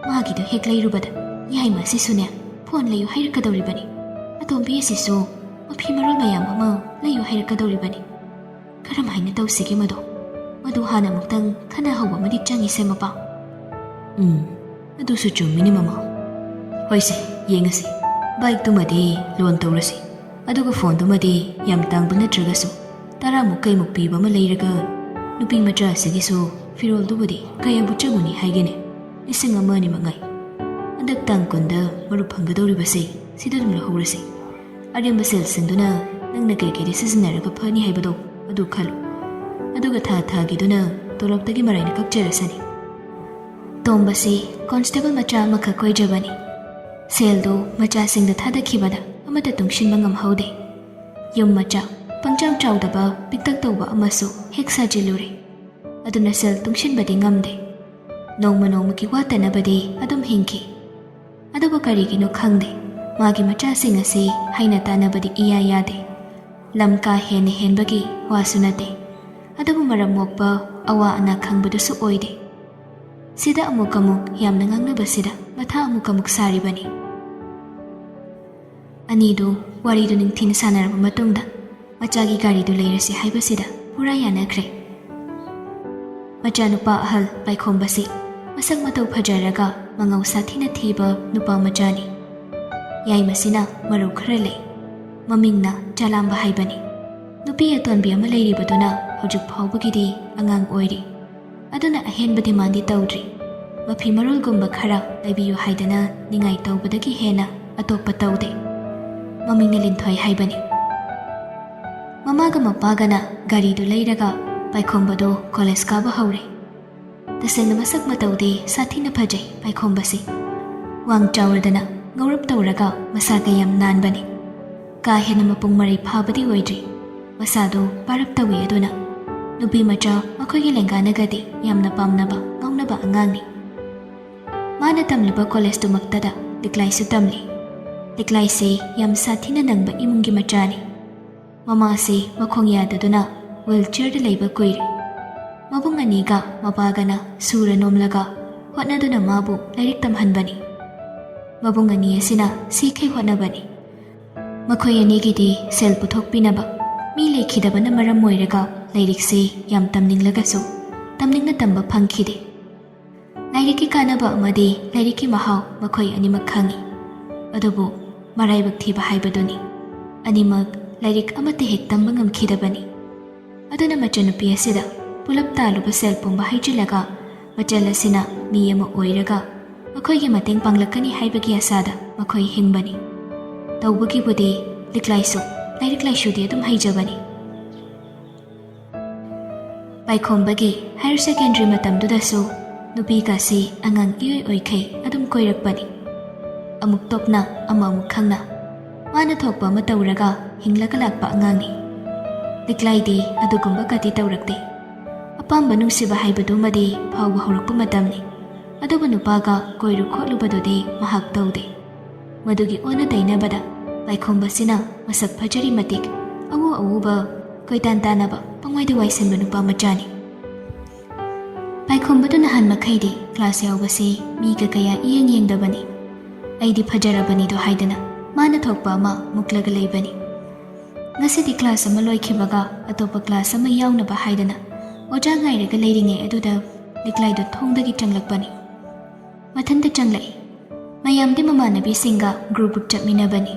ꯃꯥꯒꯤꯗꯣ ꯍꯦꯛ ꯂꯩꯔꯨꯕꯗ ꯌꯥꯏꯃ ꯑꯁꯤꯁꯨꯅꯦ ꯐꯣꯟ ꯂꯩꯌꯨ ꯍꯥꯏꯔꯛꯀꯗꯧꯔꯤꯕꯅꯤ, ꯑꯇꯣꯝꯕꯤ ꯑꯁꯤꯁꯨ ꯃꯐꯤ ꯃꯔꯣꯜ ꯃꯌꯥꯝ ꯑꯃ ꯂꯩꯌꯨ ꯍꯥꯏꯔꯛꯀꯗꯧꯔꯤꯕꯅꯤ꯫ ꯀꯔꯝꯍꯥꯏꯅ ꯇꯧꯁꯤꯒꯦ ꯃꯗꯨ ꯍꯥꯟꯅ ꯑꯃꯨꯛꯇꯪ ꯈꯟꯅꯍꯧꯕ ꯑꯃꯗꯤ ꯆꯪꯉꯤꯁꯦ ꯃꯄꯥ." ꯑꯗꯨꯁꯨ ꯆꯨꯝꯃꯤꯅꯤ ꯃꯃꯥ. ꯍꯣꯏꯁꯦ, ꯌꯦꯡꯉꯁꯤ. ꯕꯥꯏꯛꯇꯨꯃꯗꯤ ꯂꯣꯟ ꯇꯧꯔꯁꯤ, ꯑꯗꯨꯒ ꯐꯣꯟꯗꯨꯃꯗꯤ ꯌꯥꯝ ꯇꯥꯡꯕ ꯅꯠꯇ꯭ꯔꯒꯁꯨ 10 ꯀꯩꯃꯨꯛ ꯄꯤꯕ ꯑꯃ ꯂꯩꯔꯒ ꯅꯨꯄꯤ ꯃꯆꯥ ꯑꯁꯤꯒꯤꯁꯨ ꯐꯤꯔꯣꯜꯗꯨꯕꯨꯗꯤ ꯀꯌꯥꯕꯨ ꯆꯪꯉꯨꯅꯤ ꯍꯥꯏꯒꯦꯅꯦ, 1,000 ꯃꯉꯥꯏ. ꯍꯟꯗꯛ ꯇꯥꯡ 10ꯗ ꯃꯔꯨꯞ ꯐꯪꯒꯗꯧꯔꯤꯕꯁꯦ ꯁꯤꯗ ꯑꯗꯨꯝ ꯂꯧꯍꯧꯔꯁꯤ. ꯑꯔꯦꯝꯕ ꯁꯦꯜꯁꯤꯡꯗꯨꯅ ꯅꯪꯅ ꯀꯩꯀꯩꯗ ꯁꯤꯖꯤꯟꯅꯔꯒ ꯐꯅꯤ ꯍꯥꯏꯕꯗꯣ ꯑꯗꯨ ꯈꯜꯂꯨ, ꯑꯗꯨꯒ ꯊꯥꯒꯤꯗꯨꯅ ꯇꯣꯂꯣꯞꯇꯒꯤ ꯃꯔꯥꯏꯅ ꯀꯛꯆꯔꯁꯅꯤ. ꯇꯣꯝꯕꯁꯤ ꯀꯣꯟꯁꯇꯦꯕꯜ ꯃꯆꯥ ꯑꯃꯈꯛ ꯀꯣꯏꯖꯕꯅꯤ. ꯁꯦꯜꯗꯨ ꯃꯆꯥꯁꯤꯡꯗ ꯊꯥꯗꯈꯤꯕꯗ ꯑꯃꯠꯇ ꯇꯨꯡꯁꯤꯟꯕ ꯉꯝꯍꯧꯗꯦ. ꯌꯨꯝ ꯃꯆꯥ, ꯄꯪꯆꯥꯎ ꯆꯥꯎꯗꯕ ꯄꯤꯛꯇꯛ ꯇꯧꯕ ꯑꯃꯁꯨ ꯍꯦꯛ ꯁꯥꯖꯤꯜꯂꯨꯔꯦ, ꯑꯗꯨꯅ ꯁꯦꯜ ꯇꯨꯡꯁꯤꯟꯕꯗꯤ ꯉꯝꯗꯦ. ꯅꯣꯡꯃꯒꯤ ꯋꯥꯠꯇꯅꯕꯗꯤ ꯑꯗꯨꯝ ꯍꯤꯡꯈꯤ. ꯑꯗꯨꯕꯨ ꯀꯔꯤꯒꯤꯅꯣ ꯈꯪꯗꯦ, ꯃꯥꯒꯤ ꯃꯆꯥꯁꯤꯡ ꯑꯁꯤ ꯍꯩꯅ ꯇꯥꯟꯅꯕꯗꯤ ꯏꯌꯥ ꯌꯥꯗꯦ. ꯂꯝ ꯀꯥ ꯍꯦꯟꯅ ꯍꯦꯟꯕꯒꯤ ꯋꯥꯁꯨ ꯅꯠꯇꯦ, ꯑꯗꯨꯕꯨ ꯃꯔꯝ ꯃꯣꯛꯄ ꯑꯋꯥ ꯑꯅꯥ ꯈꯪꯕꯗꯨꯁꯨ ꯑꯣꯏꯗꯦ. ꯁꯤꯗ ꯑꯃꯨꯛ ꯌꯥꯝꯅ ꯉꯥꯡꯅꯕꯁꯤꯗ ꯃꯊꯥ ꯑꯃꯨꯛ ꯁꯥꯔꯤꯕꯅꯤ. ꯑꯅꯤꯗꯨ ꯋꯥꯔꯤꯗꯨ ꯅꯤꯡꯊꯤꯅ ꯁꯥꯟꯅꯔꯕ ꯃꯇꯨꯡꯗ ꯃꯆꯥꯒꯤ ꯒꯥꯔꯤꯗꯨ ꯂꯩꯔꯁꯤ ꯍꯥꯏꯕꯁꯤꯗ ꯄꯨꯔꯥ ꯌꯥꯅꯈ꯭ꯔꯦ. ꯃꯆꯥꯅꯨꯄꯥ ꯑꯍꯜ ꯄꯥꯏꯈꯣꯝꯕꯁꯤ ꯃꯁꯛ ꯃꯇꯧ ꯐꯖꯔꯒ ꯃꯉꯧ ꯁꯥꯊꯤꯅ ꯊꯤꯕ ꯅꯨꯄꯥ ꯃꯆꯥꯅꯤ. ꯌꯥꯏꯃꯁꯤꯅ ꯃꯔꯧ ꯈꯔ ꯂꯩ, ꯃꯃꯤꯡꯅ ꯆꯂꯥꯝꯕ ꯍꯥꯏꯕꯅꯤ. ꯅꯨꯄꯤ ꯑꯇꯣꯟꯕꯤ ꯑꯃ ꯂꯩꯔꯤꯕꯗꯨꯅ ꯍꯧꯖꯤꯛ ꯐꯥꯎꯕꯒꯤꯗꯤ ꯑꯉꯥꯡ ꯑꯣꯏꯔꯤ, ꯑꯗꯨꯅ ꯑꯍꯦꯟꯕ ꯗꯤꯃꯥꯟꯗꯤ ꯇꯧꯗ꯭ꯔꯤ. ꯃꯐꯤ ꯃꯔꯣꯜꯒꯨꯝꯕ ꯈꯔ ꯂꯩꯕꯤꯌꯨ ꯍꯥꯏꯗꯅ ꯅꯤꯡꯉꯥꯏ ꯇꯧꯕꯗꯒꯤ ꯍꯦꯟꯅ ꯑꯇꯣꯞꯄ ꯇꯧꯗꯦ. ꯃꯃꯤꯡꯅ ꯂꯤꯟꯊꯣꯏ ꯍꯥꯏꯕꯅꯤ. ꯃꯃꯥꯒ ꯃꯄꯥꯒꯅ ꯒꯥꯔꯤꯗꯨ ꯂꯩꯔꯒ ꯄꯥꯏꯈꯣꯝꯕꯗꯣ ꯀꯣꯂꯦꯖ ꯀꯥꯕ ꯍꯧꯔꯦ. ꯇꯁꯦꯡꯅ ꯃꯁꯛ ꯃꯇꯧꯗꯤ ꯁꯥꯊꯤꯅ ꯐꯖꯩ ꯄꯥꯏꯈꯣꯝꯕꯁꯤ. ꯋꯥꯡ ꯆꯥꯎꯔꯗꯅ ꯉꯧꯔꯞ ꯇꯧꯔꯒ ꯃꯁꯥꯒ ꯌꯥꯝ ꯅꯥꯟꯕꯅꯤ. ꯀꯥ ꯍꯦꯟꯅ ꯃꯄꯨꯡ ꯃꯔꯩ ꯐꯥꯕꯗꯤ ꯑꯣꯏꯗ꯭ꯔꯤ, ꯃꯁꯥꯗꯣ ꯄꯥꯔꯞ ꯇꯧꯏ. ꯑꯗꯨꯅ ꯅꯨꯄꯤ ꯃꯆꯥ ꯃꯈꯣꯏꯒꯤ ꯂꯦꯡꯒꯥꯅꯒꯗꯤ ꯌꯥꯝꯅ ꯄꯥꯝꯅꯕ ꯉꯥꯎꯅꯕ ꯑꯉꯥꯡꯅꯤ. ꯃꯥꯅ ꯇꯝꯂꯤꯕ ꯀꯣꯂꯦꯖꯇꯨꯃꯛꯇꯗ ꯂꯤꯛꯂꯥꯏꯁꯨ ꯇꯝꯂꯤ. ꯂꯤꯛꯂꯥꯏꯁꯤ ꯌꯥꯝ ꯁꯥꯊꯤꯅ ꯅꯪꯕ ꯏꯃꯨꯡꯒꯤ ꯃꯆꯥꯅꯤ. ꯃꯃꯥꯁꯤ ꯃꯈꯣꯡ ꯌꯥꯗꯗꯨꯅ ꯋꯤꯜꯆꯤꯌꯔꯗ ꯂꯩꯕ ꯀꯨꯏꯔꯦ. ꯃꯕꯨꯡ ꯑꯅꯤꯒ ꯃꯄꯥꯒꯅ ꯁꯨꯔ ꯅꯣꯝꯂꯒ ꯍꯣꯠꯅꯗꯨꯅ ꯃꯥꯕꯨ ꯂꯥꯏꯔꯤꯛ ꯇꯝꯍꯟꯕꯅꯤ. ꯃꯕꯨꯡ ꯑꯅꯤ ꯑꯁꯤꯅ ꯁꯤꯈꯩ ꯍꯣꯠꯅꯕꯅꯤ. ꯃꯈꯣꯏ ꯑꯅꯤꯒꯤꯗꯤ ꯁꯦꯜ ꯄꯨꯊꯣꯛꯄꯤꯅꯕ ꯃꯤ ꯂꯩꯈꯤꯗꯕꯅ ꯃꯔꯝ ꯑꯣꯏꯔꯒ ꯂꯥꯏꯔꯤꯛꯁꯤ ꯌꯥꯝ ꯇꯝꯅꯤꯡꯂꯒꯁꯨ ꯇꯝꯅꯤꯡꯅ ꯇꯝꯕ ꯐꯪꯈꯤꯗꯦ. ꯂꯥꯏꯔꯤꯛꯀꯤ ꯀꯥꯟꯅꯕ ꯑꯃꯗꯤ ꯂꯥꯏꯔꯤꯛꯀꯤ ꯃꯍꯥꯎ ꯃꯈꯣꯏ ꯑꯅꯤꯃꯛ ꯈꯪꯉꯤ. ꯑꯗꯨꯕꯨ ꯃꯔꯥꯏꯕꯛ ꯊꯤꯕ ꯍꯥꯏꯕꯗꯨꯅꯤ, ꯑꯅꯤꯃꯛ ꯂꯥꯏꯔꯤꯛ ꯑꯃꯠꯇ ꯍꯦꯛ ꯇꯝꯕ ꯉꯝꯈꯤꯗꯕꯅꯤ. ꯑꯗꯨꯅ ꯃꯆꯟꯅꯨꯄꯤ ꯑꯁꯤꯗ ꯄꯨꯂꯞ ꯇꯥꯜꯂꯨꯕ ꯁꯦꯜ ꯄꯨꯝꯕ ꯍꯩꯖꯤꯜꯂꯒ ꯃꯆꯜ ꯑꯁꯤꯅ ꯃꯤ ꯑꯃ ꯑꯣꯏꯔꯒ ꯃꯈꯣꯏꯒꯤ ꯃꯇꯦꯡ ꯄꯥꯡꯂꯛꯀꯅꯤ ꯍꯥꯏꯕꯒꯤ ꯑꯁꯥꯗ ꯃꯈꯣꯏ ꯍꯤꯡꯕꯅꯤ. ꯇꯧꯕꯒꯤꯕꯨꯗꯤ ꯂꯤꯛꯂꯥꯏꯁꯨ ꯂꯥꯏꯔꯤꯛ ꯂꯥꯏꯁꯨꯗꯤ ꯑꯗꯨم ꯍꯩꯖꯕꯅꯤ. ꯄꯥꯏꯈꯣꯝꯕꯒꯤ ꯍꯥꯌꯔ ꯁꯦꯀꯦꯟꯗꯔꯤ ꯃꯇꯝꯗꯨꯗꯁꯨ ꯅꯨꯄꯤꯒꯁꯤ ꯑꯉꯥꯡ ꯏꯑꯣꯏ ꯑꯣꯏꯈꯩ ꯑꯗꯨm ꯀꯣꯏꯔꯛꯄꯅꯤ. ꯑꯃꯨꯛ ꯇꯣꯞꯅ ꯑꯃꯨꯛ ꯈꯪꯅ ꯃꯥꯅ ꯊꯣꯛꯄ ꯑꯃ ꯇꯧꯔꯒ ꯍꯤꯡꯂꯒ ꯂꯥꯛꯄ ꯑꯉꯥꯡꯅꯤ. ꯂꯤꯛꯂꯥꯏꯗꯤ ꯑꯗꯨꯒꯨꯝꯕ ꯀꯗꯤ ꯇꯧꯔꯛꯇꯦ. ꯑꯄꯥꯝꯕ ꯅꯨꯡꯁꯤꯕ ꯍꯥꯏꯕꯗꯨꯃꯗꯤ ꯐꯥꯎꯕ ꯍꯧꯔꯛꯄ ꯃꯇꯝꯅꯤ. ꯑꯗꯨꯕꯨ ꯅꯨꯄꯥꯒ ꯀꯣꯏꯔꯨ ꯈꯣꯠꯂꯨꯕꯗꯨꯗꯤ ꯃꯍꯥꯛ ꯇꯧꯗꯦ. ꯃꯗꯨꯒꯤ ꯑꯣꯟꯅ ꯇꯩꯅꯕꯗ ꯄꯥꯏꯈꯣꯝꯕꯁꯤꯅ ꯃꯁꯛ ꯐꯖꯔꯤ ꯃꯇꯤꯛ ꯑꯎꯕ ꯀꯣꯏꯇꯥꯟ ꯇꯥꯟꯅꯕ ꯄꯪꯋꯥꯏꯗ ꯋꯥꯏꯁꯟꯕ ꯅꯨꯄꯥ ꯃꯆꯥꯅꯤ. ꯄꯥꯏꯈꯣꯝꯕꯗꯨ ꯅꯍꯥꯟ ꯃꯈꯩꯗꯤ ꯀ꯭ꯂꯥꯁ ꯌꯥꯎꯕꯁꯤ ꯃꯤꯒ ꯀꯌꯥ ꯏꯌꯦꯡ ꯌꯦꯡꯗꯕꯅꯤ. ꯑꯩꯗꯤ ꯐꯖꯔꯕꯅꯤꯗꯣ ꯍꯥꯏꯗꯅ ꯃꯥꯅ ꯊꯣꯛꯄ ꯑꯃ ꯃꯨꯛꯂꯒ ꯂꯩꯕꯅꯤ. ꯉꯁꯤꯗꯤ ꯀ꯭ꯂꯥꯁ ꯑꯃ ꯂꯣꯏꯈꯤꯕꯒ ꯑꯇꯣꯞꯄ ꯀ꯭ꯂꯥꯁ ꯑꯃ ꯌꯥꯎꯅꯕ ꯍꯥꯏꯗꯅ ꯑꯣꯖꯥ ꯉꯥꯏꯔꯒ ꯂꯩꯔꯤꯉꯩ ꯑꯗꯨꯗ ꯂꯤꯛꯂꯥꯏꯗꯨ ꯊꯣꯡꯗꯒꯤ ꯆꯪꯂꯛꯄꯅꯤ. ꯃꯊꯟꯇ ꯆꯪꯂꯛꯏ. ꯃꯌꯥꯝꯗꯤ ꯃꯃꯥꯟꯅꯕꯤꯁꯤꯡꯒ ꯒ꯭ꯔꯨꯞ ꯆꯠꯃꯤꯟꯅꯕꯅꯤ.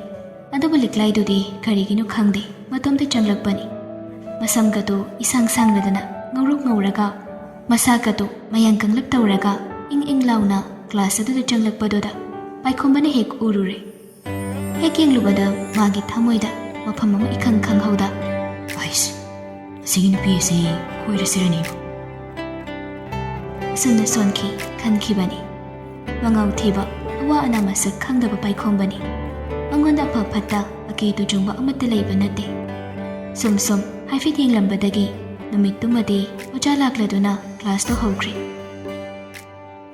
ꯑꯗꯨꯕꯨ ꯂꯤꯛꯂꯥꯏꯗꯨꯗꯤ ꯀꯔꯤꯒꯤꯅꯣ ꯈꯪꯗꯦ ꯃꯇꯣꯝꯇ ꯆꯪꯂꯛꯄꯅꯤ. ꯃꯁꯝꯒꯗꯨ ꯏꯁꯥꯡ ꯁꯥꯡꯂꯗꯅ ꯉꯧꯔꯣꯛ ꯉꯧꯔꯒ ꯃꯁꯥꯒꯗꯨ ꯃꯌꯥꯡ ꯀꯪꯂꯞ ꯇꯧꯔꯒ ꯏꯪ ꯂꯥꯎꯅ ꯀ꯭ꯂꯥꯁ ꯑꯗꯨꯗ ꯆꯪꯂꯛꯄꯗꯨꯗ ꯄꯥꯏꯈꯣꯝꯕꯅ ꯍꯦꯛ ꯎꯔꯨꯔꯦ. ꯍꯦꯛ ꯌꯦꯡꯂꯨꯕꯗ ꯃꯥꯒꯤ ꯊꯃꯣꯏꯗ ꯃꯐꯝ ꯑꯃ ꯏꯈꯪ ꯈꯪꯍꯧꯗ. ꯑꯩꯁ, ꯑꯁꯤꯒꯤ ꯅꯨꯄꯤ ꯑꯁꯤ ꯀꯣꯏꯔꯁꯤꯔꯅꯦꯕ. ꯑꯁꯨꯝꯅ ꯁꯣꯟꯈꯤ ꯈꯟꯈꯤꯕꯅꯤ. ꯃꯉꯥꯎ ꯊꯤꯕ ꯑꯋꯥ ꯑꯅꯥ ꯃꯁꯛ ꯈꯪꯗꯕ ꯄꯥꯏꯈꯣꯝꯕꯅꯤ. ꯃꯉꯣꯟꯗ ꯑꯐ ꯐꯠꯇ ꯑꯀꯤ ꯇꯨꯖꯨꯡꯕ ꯑꯃꯠꯇ ꯂꯩꯕ ꯅꯠꯇꯦ. ꯁꯨꯝ ꯍꯥꯏꯐꯦꯠ ꯌꯦꯡꯂꯝꯕꯗꯒꯤ ꯅꯨꯃꯤꯠꯇꯨꯃꯗꯤ ꯑꯣꯖꯥ ꯂꯥꯛꯂꯗꯨꯅ ꯀ꯭ꯂꯥꯁꯇꯣ ꯍꯧꯈ꯭ꯔꯦ.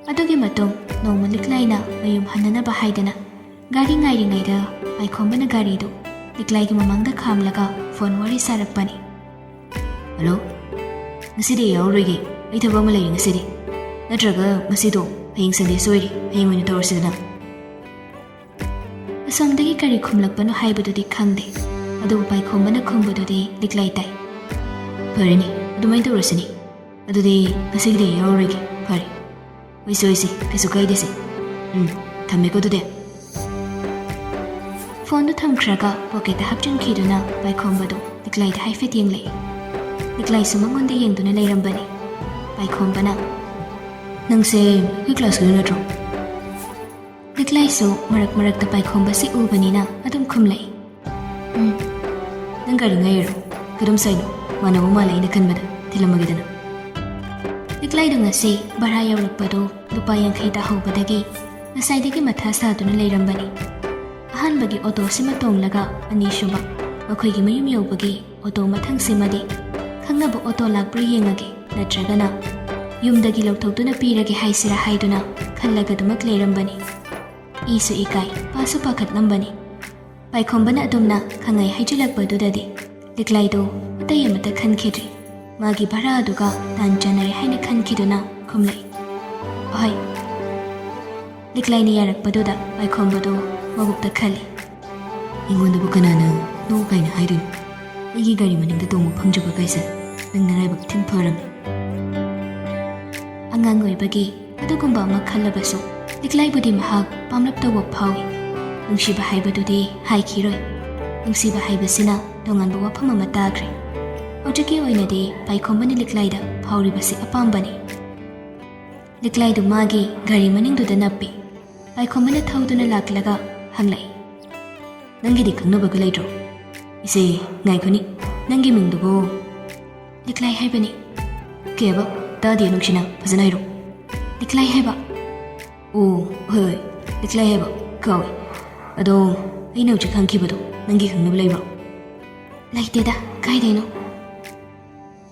ꯑꯗꯨꯒꯤ ꯃꯇꯨꯡ ꯅꯣꯡꯃ ꯂꯤꯛꯂꯥꯏꯅ ꯃꯌꯨꯝ ꯍꯟꯅꯅꯕ ꯍꯥꯏꯗꯅ ꯒꯥꯔꯤ ꯉꯥꯏꯔꯤꯉꯩꯗ ꯄꯥꯏꯈꯣꯝꯕꯅ ꯒꯥꯔꯤꯗꯨ ꯂꯤꯛꯂꯥꯏꯒꯤ ꯃꯃꯥꯡꯗ ꯈꯥꯝꯂꯒ ꯐꯣꯟ ꯋꯥꯔꯤ ꯁꯥꯔꯛꯄꯅꯤ. ꯍꯜꯂꯣ, ꯉꯁꯤꯗꯤ ꯌꯥꯎꯔꯣꯏꯒꯦ. ꯑꯩ ꯊꯕꯛ ꯑꯃ ꯂꯩꯔꯤ ꯉꯁꯤꯗꯤ. ꯅꯠꯇ꯭ꯔꯒ ꯉꯁꯤꯗꯣ ꯍꯌꯦꯡ ꯁꯟꯗꯦ ꯁꯣꯏꯔꯤ, ꯍꯌꯦꯡ ꯑꯣꯏꯅ ꯇꯧꯔꯁꯤꯗꯅ. ꯑꯁꯣꯝꯗꯒꯤ ꯀꯔꯤ ꯈꯨꯝꯂꯛꯄꯅꯣ ꯍꯥꯏꯕꯗꯨꯗꯤ ꯈꯪꯗꯦ. ꯑꯗꯨꯕꯨ ꯄꯥꯏꯈꯣꯝꯕꯅ ꯈꯨꯝꯕꯗꯨꯗꯤ ꯂꯤꯛꯂꯥꯏ ꯇꯥꯏ. ꯐꯔꯦꯅꯦ, ꯑꯗꯨꯃꯥꯏꯅ ꯇꯧꯔꯁꯤꯅꯤ. ꯑꯗꯨꯗꯤ ꯉꯁꯤꯒꯤꯗꯤ ꯌꯥꯎꯔꯣꯏꯒꯦ. ꯐꯔꯦ, ꯑꯣꯏꯁꯤ ꯀꯩꯁꯨ ꯀꯥꯏꯗꯦꯁꯦ. ꯊꯝꯃꯦꯀꯣ ꯑꯗꯨꯗꯤ. ꯐꯣꯟꯗꯨ ꯊꯝꯈ꯭ꯔꯒ ꯄꯣꯀꯦꯠꯇ ꯍꯥꯞꯆꯤꯟꯈꯤꯗꯨꯅ ꯄꯥꯏꯈꯣꯝꯕꯗꯨ ꯂꯤꯛꯂꯥꯏꯗ ꯍꯥꯏꯐꯦꯠ ꯌꯦꯡꯂꯛꯏ. ꯂꯤꯛꯂꯥꯏꯁꯨ ꯃꯉꯣꯟꯗ ꯌꯦꯡꯗꯨꯅ ꯂꯩꯔꯝꯕꯅꯤ. ꯄꯥꯏꯈꯣꯝꯕꯅ ꯅꯪꯁꯦ ꯑꯩꯈꯣꯏ ꯀ꯭ꯂꯥꯁꯀꯤꯗꯣ ꯅꯠꯇ꯭ꯔꯣ? ꯂꯤꯛꯂꯥꯏꯁꯨ ꯃꯔꯛ ꯃꯔꯛꯇ ꯄꯥꯏꯈꯣꯝꯕꯁꯤ ꯎꯕꯅꯤꯅ ꯑꯗꯨꯝ ꯈꯨꯝꯂꯛꯏ. ꯅꯪ ꯒꯥꯔꯤ ꯉꯥꯏꯔꯣ? ꯀꯗꯣꯝ ꯁꯥꯏꯅꯣ? ꯃꯥꯟꯅꯕ ꯃꯥꯜꯂꯦ ꯑꯩꯅ ꯈꯟꯕꯗ. ꯊꯤꯜꯂꯝꯃꯒꯦꯗꯅ. ꯂꯤꯛꯂꯥꯏꯗꯨ ꯉꯁꯤ ꯚꯔꯥ ꯌꯧꯔꯛꯄꯗꯨ ꯂꯨꯄꯥ 50 ꯇꯥꯍꯧꯕꯗꯒꯤ ꯉꯁꯥꯏꯗꯒꯤ ꯃꯊꯥ ꯁꯥꯗꯨꯅ ꯂꯩꯔꯝꯕꯅꯤ. ꯑꯍꯥꯟꯕꯒꯤ ꯑꯣꯇꯣꯁꯤꯃ ꯇꯣꯡꯂꯒ ꯑꯅꯤꯁꯨꯕ ꯃꯈꯣꯏꯒꯤ ꯃꯌꯨꯝ ꯌꯧꯕꯒꯤ ꯑꯣꯇꯣ ꯃꯊꯪꯁꯤꯃꯗꯤ ꯈꯪꯅꯕ ꯑꯣꯇꯣ ꯂꯥꯛꯄ꯭ꯔꯥ ꯌꯦꯡꯉꯒꯦ, ꯅꯠꯇ꯭ꯔꯒꯅ ꯌꯨꯝꯗꯒꯤ ꯂꯧꯊꯣꯛꯇꯨꯅ ꯄꯤꯔꯒꯦ ꯍꯥꯏꯁꯤꯔꯥ ꯍꯥꯏꯗꯨꯅ ꯈꯜꯂꯒꯗꯨꯃꯛ ꯂꯩꯔꯝꯕꯅꯤ. ꯏꯁꯨ ꯏꯀꯥꯏ, ꯄꯥꯁꯨ ꯄꯥꯈꯠꯂꯝꯕꯅꯤ. ꯄꯥꯏꯈꯣꯝꯕꯅ ꯑꯗꯨꯝꯅ ꯈꯪꯉꯩ ꯍꯥꯏꯖꯤꯜꯂꯛꯄꯗꯨꯗꯗꯤ ꯂꯤꯛꯂꯥꯏꯗꯨ ꯑꯇꯩ ꯑꯃꯠꯇ ꯈꯟꯈꯤꯗ꯭ꯔꯤ. ꯃꯥꯒꯤ ꯚꯔꯥ ꯑꯗꯨꯒ ꯇꯥꯟ ꯆꯥꯟꯅꯔꯦ ꯍꯥꯏꯅ ꯈꯟꯈꯤꯗꯨꯅ ꯈꯨꯝꯂꯛꯏ. ꯑꯍꯣꯏ. ꯂꯤꯛꯂꯥꯏꯅ ꯌꯥꯔꯛꯄꯗꯨꯗ ꯄꯥꯏꯈꯣꯝꯕꯗꯨ ꯃꯕꯨꯛꯇ ꯈꯜꯂꯤ. ꯑꯩꯉꯣꯟꯗꯕꯨ ꯀꯅꯥꯅ ꯅꯣ ꯀꯥꯏꯅ ꯍꯥꯏꯗꯣꯏꯅꯣ? ꯑꯩꯒꯤ ꯒꯥꯔꯤ ꯃꯅꯤꯡꯗ ꯇꯣꯡꯕ ꯐꯪꯖꯕ ꯀꯥꯏꯁꯦ ꯅꯪ ꯅꯔꯥꯏꯕꯛ ꯊꯤꯟ ꯐꯔꯝꯃꯤ. ꯑꯉꯥꯡ ꯑꯣꯏꯕꯒꯤ ꯑꯗꯨꯒꯨꯝꯕ ꯑꯃ ꯈꯜꯂꯕꯁꯨ ꯂꯤꯛꯂꯥꯏꯕꯨꯗꯤ ꯃꯍꯥꯛ ꯄꯥꯝꯂꯞ ꯇꯧꯕ ꯐꯥꯎꯏ. ꯅꯨꯡꯁꯤꯕ ꯍꯥꯏꯕꯗꯨꯗꯤ ꯍꯥꯏꯈꯤꯔꯣꯏ. ꯅꯨꯡꯁꯤꯕ ꯍꯥꯏꯕꯁꯤꯅ ꯇꯣꯉꯥꯟꯕ ꯋꯥꯐꯝ ꯑꯃ ꯇꯥꯈ꯭ꯔꯦ. ꯍꯧꯖꯤꯛꯀꯤ ꯑꯣꯏꯅꯗꯤ ꯄꯥꯏꯈꯣꯝꯕꯅ ꯂꯤꯛꯂꯥꯏꯗ ꯐꯥꯎꯔꯤꯕꯁꯤ ꯑꯄꯥꯝꯕꯅꯤ. ꯂꯤꯛꯂꯥꯏꯗꯨ ꯃꯥꯒꯤ ꯒꯥꯔꯤ ꯃꯅꯤꯡꯗꯨꯗ ꯅꯞꯄꯤ. ꯄꯥꯏꯈꯣꯝꯕꯅ ꯊꯧꯗꯨꯅ ꯂꯥꯛꯂꯒ ꯍꯪꯂꯛꯏ. ꯅꯪꯒꯤꯗꯤ ꯈꯪꯅꯕꯒ ꯂꯩꯇ꯭ꯔꯣ? ꯏꯆꯦ, ꯉꯥꯏꯈꯣꯅꯤ. ꯅꯪꯒꯤ ꯃꯤꯡꯗꯨꯕꯨ? ꯂꯤꯛꯂꯥꯏ ꯍꯥꯏꯕꯅꯤ. ꯀꯩꯕ? ꯇꯥꯗꯦ ꯅꯨꯡꯁꯤꯅ, ꯐꯖꯅ ꯍꯥꯏꯔꯣ. ꯂꯤꯛꯂꯥꯏ ꯍꯥꯏꯕ. ꯑꯣ, ꯍꯣꯏ, ꯂꯤꯛꯂꯥꯏ ꯍꯥꯏꯕ. ꯀꯥꯎꯏ. ꯑꯗꯣ ꯑꯩꯅ ꯍꯧꯖꯤꯛ ꯈꯪꯈꯤꯕꯗꯣ ꯅꯪꯒꯤ ꯈꯪꯅꯕ ꯂꯩꯕ꯭ꯔꯣ? ꯂꯩꯇꯦꯗ, ꯀꯥꯏꯗꯩꯅꯣ?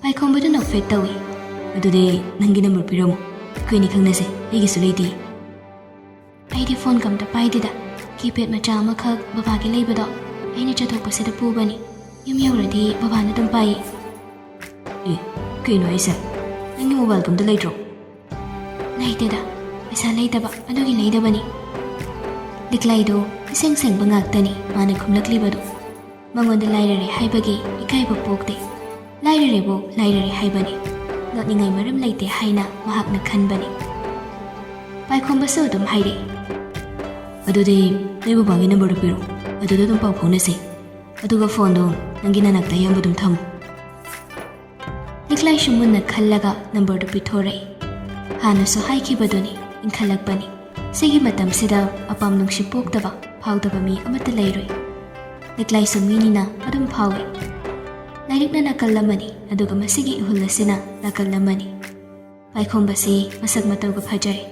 ꯄꯥꯏꯈꯣꯝꯕꯗꯨ ꯅꯣꯛꯐꯦꯠ ꯇꯧꯏ. ꯑꯗꯨꯗꯤ ꯅꯪꯒꯤ ꯅꯝꯕꯔ ꯄꯤꯔꯝꯃꯣ. ꯑꯩꯈꯣꯏꯅꯤ ꯈꯪꯅꯁꯦ. ꯑꯩꯒꯤꯁꯨ ꯂꯩꯇꯦ. ꯑꯩꯗꯤ ꯐꯣꯟ ꯀꯝꯇ ꯄꯥꯏꯗꯦꯗ. ꯀꯤꯄꯦꯗ ꯃꯆꯥ ꯑꯃꯈꯛ ꯕꯕꯥꯒꯤ ꯂꯩꯕꯗꯣ ꯑꯩꯅ ꯆꯠꯊꯣꯛꯄꯁꯤꯗ ꯄꯨꯕꯅꯤ. ꯌꯨꯝ ꯌꯧꯔꯗꯤ ꯕꯕꯥꯅ ꯑꯗꯨꯝ ꯄꯥꯏꯌꯦ. ꯑꯦ, ꯀꯩꯅꯣ ꯍꯥꯏꯁꯦ? ꯅꯪꯒꯤ ꯃꯣꯕꯥꯏꯜ ꯀꯝꯇ ꯂꯩꯇ꯭ꯔꯣ? ꯂꯩꯇꯦꯗ, ꯄꯩꯁꯥ ꯂꯩꯇꯕ ꯑꯗꯨꯒꯤ ꯂꯩꯗꯕꯅꯤ. ꯂꯤꯛꯂꯥꯏꯗꯨ ꯏꯁꯦꯡ ꯁꯦꯡꯕ ꯉꯥꯛꯇꯅꯤ ꯃꯥꯅ ꯈꯨꯝꯂꯛꯂꯤꯕꯗꯨ. ꯃꯉꯣꯟꯗ ꯂꯥꯏꯔꯔꯦ ꯍꯥꯏꯕꯒꯤ ꯏꯀꯥꯏꯕ ꯄꯣꯛꯇꯦ. ꯂꯥꯏꯔꯔꯦꯕꯨ ꯂꯥꯏꯔꯔꯦ ꯍꯥꯏꯕꯅꯤ. ꯅꯣꯠꯅꯤꯡꯉꯥꯏ ꯃꯔꯝ ꯂꯩꯇꯦ ꯍꯥꯏꯅ ꯃꯍꯥꯛꯅ ꯈꯟꯕꯅꯤ. ꯄꯥꯏꯈꯣꯝꯕꯁꯨ ꯑꯗꯨꯝ ꯍꯥꯏꯔꯛꯏ. ꯑꯗꯨꯗꯤ ꯅꯣꯏ ꯕꯕꯥꯒꯤ ꯅꯝꯕꯔꯗꯨ ꯄꯤꯔꯛꯑꯣ. ꯑꯗꯨꯗ ꯑꯗꯨꯝ ꯄꯥꯎ ꯐꯥꯎꯅꯁꯦ. ꯑꯗꯨꯒ ꯐꯣꯟꯗꯣ ꯅꯪꯒꯤ ꯅꯅꯥꯛꯇ ꯑꯌꯥꯝꯕ ꯑꯗꯨꯝ ꯊꯝꯃꯨ. ꯂꯤꯛꯂꯥꯏꯁꯨ ꯃꯨꯟꯅ ꯈꯜꯂꯒ ꯅꯝꯕꯔꯗꯨ ꯄꯤꯊꯣꯔꯛꯏ. ꯍꯥꯟꯅꯁꯨ ꯍꯥꯏꯈꯤꯕꯗꯨꯅꯤ, ꯏꯟꯈꯠꯂꯛꯄꯅꯤ. ꯁꯤꯒꯤ ꯃꯇꯝꯁꯤꯗ ꯑꯄꯥꯝ ꯅꯨꯡꯁꯤ ꯄꯣꯛꯇꯕ, ꯐꯥꯎꯗꯕ ꯃꯤ ꯑꯃꯠꯇ ꯂꯩꯔꯣꯏ. ꯂꯤꯛꯂꯥꯏꯁꯨ ꯃꯤꯅꯤꯅ ꯑꯗꯨꯝ ꯐꯥꯎꯏ. ꯂꯥꯏꯔꯤꯛꯅ ꯅꯥꯀꯜ ꯑꯃꯅꯤ, ꯑꯗꯨꯒ ꯃꯁꯤꯒꯤ ꯏꯍꯨꯜ ꯑꯁꯤꯅ ꯅꯥꯀꯜ ꯑꯃꯅꯤ. ꯄꯥꯏꯈꯣꯝꯕꯁꯤ ꯃꯁꯛ ꯃꯇꯧꯒ ꯐꯖꯔꯦ.